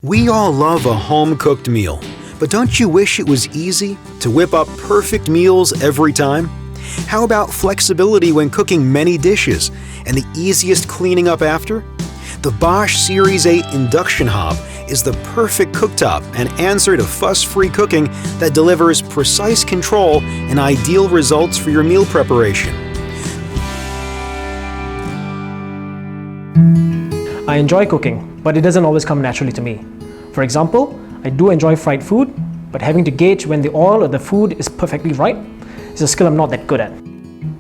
We all love a home-cooked meal, but don't you wish it was easy to whip up perfect meals every time? How about flexibility when cooking many dishes and the easiest cleaning up after? The Bosch Series 8 Induction Hob is the perfect cooktop and answer to fuss-free cooking that delivers precise control and ideal results for your meal preparation. I enjoy cooking, but it doesn't always come naturally to me. For example, I do enjoy fried food, but having to gauge when the oil of the food is perfectly right is a skill I'm not that good at.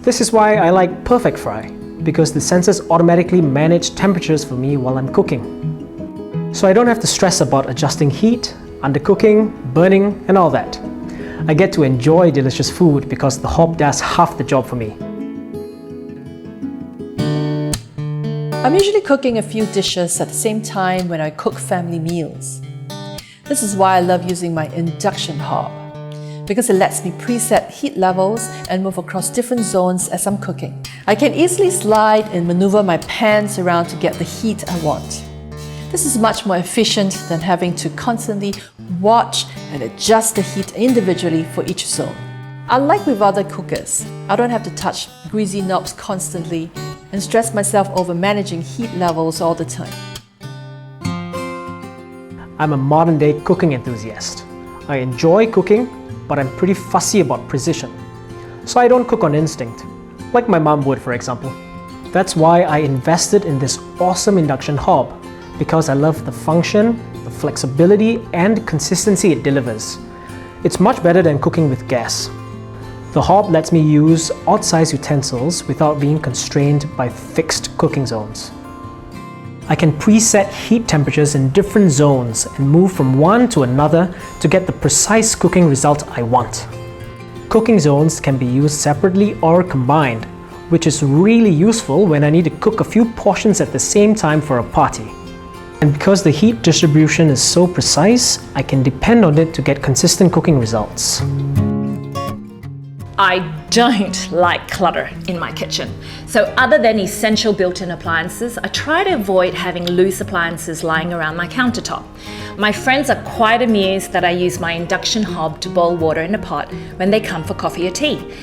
This is why I like PerfectFry, because the sensors automatically manage temperatures for me while I'm cooking. So I don't have to stress about adjusting heat, undercooking, burning, and all that. I get to enjoy delicious food because the hob does half the job for me. I'm usually cooking a few dishes at the same time when I cook family meals. This is why I love using my induction hob, because it lets me preset heat levels and move across different zones as I'm cooking. I can easily slide and maneuver my pans around to get the heat I want. This is much more efficient than having to constantly watch and adjust the heat individually for each zone. Unlike with other cookers, I don't have to touch greasy knobs constantly and stress myself over managing heat levels all the time. I'm a modern-day cooking enthusiast. I enjoy cooking, but I'm pretty fussy about precision. So I don't cook on instinct, like my mom would, for example. That's why I invested in this awesome induction hob, because I love the function, the flexibility, and consistency it delivers. It's much better than cooking with gas. The hob lets me use odd-sized utensils without being constrained by fixed cooking zones. I can preset heat temperatures in different zones and move from one to another to get the precise cooking result I want. Cooking zones can be used separately or combined, which is really useful when I need to cook a few portions at the same time for a party. And because the heat distribution is so precise, I can depend on it to get consistent cooking results. I don't like clutter in my kitchen. So other than essential built-in appliances, I try to avoid having loose appliances lying around my countertop. My friends are quite amused that I use my induction hob to boil water in a pot when they come for coffee or tea.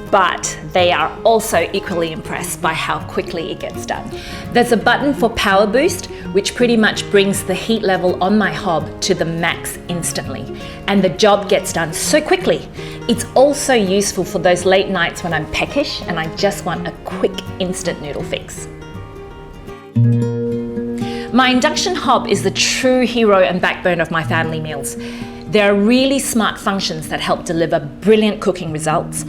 But they are also equally impressed by how quickly it gets done. There's a button for PowerBoost, which pretty much brings the heat level on my hob to the max instantly. And the job gets done so quickly. It's also useful for those late nights when I'm peckish and I just want a quick instant noodle fix. My induction hob is the true hero and backbone of my family meals. There are really smart functions that help deliver brilliant cooking results.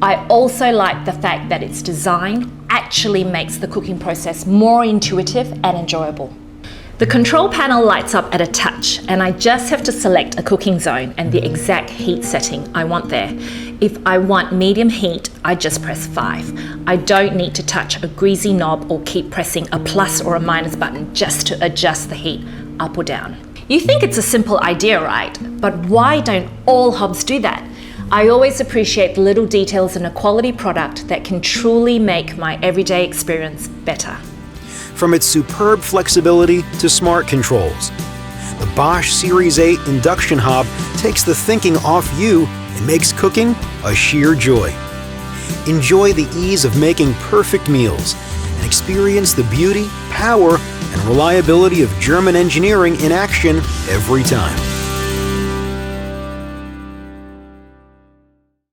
I also like the fact that its design actually makes the cooking process more intuitive and enjoyable. The control panel lights up at a touch, and I just have to select a cooking zone and the exact heat setting I want there. If I want medium heat, I just press 5. I don't need to touch a greasy knob or keep pressing a plus or a minus button just to adjust the heat up or down. You think it's a simple idea, right? But why don't all hobs do that? I always appreciate the little details in a quality product that can truly make my everyday experience better. From its superb flexibility to smart controls, the Bosch Series 8 Induction Hob takes the thinking off you and makes cooking a sheer joy. Enjoy the ease of making perfect meals and experience the beauty, power, and reliability of German engineering in action every time.